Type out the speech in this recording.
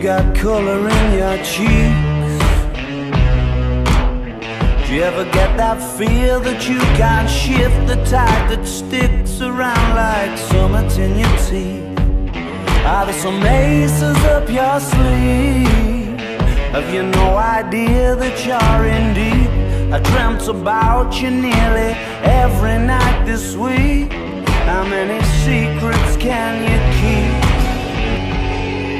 got color in your cheeks? Do you ever get that feel that you can't shift, the tide that sticks around like summits in your teeth? Are there some aces up your sleeve? Have you no idea that you're in deep? I dreamt about you nearly every night this week. How many secrets can you keep?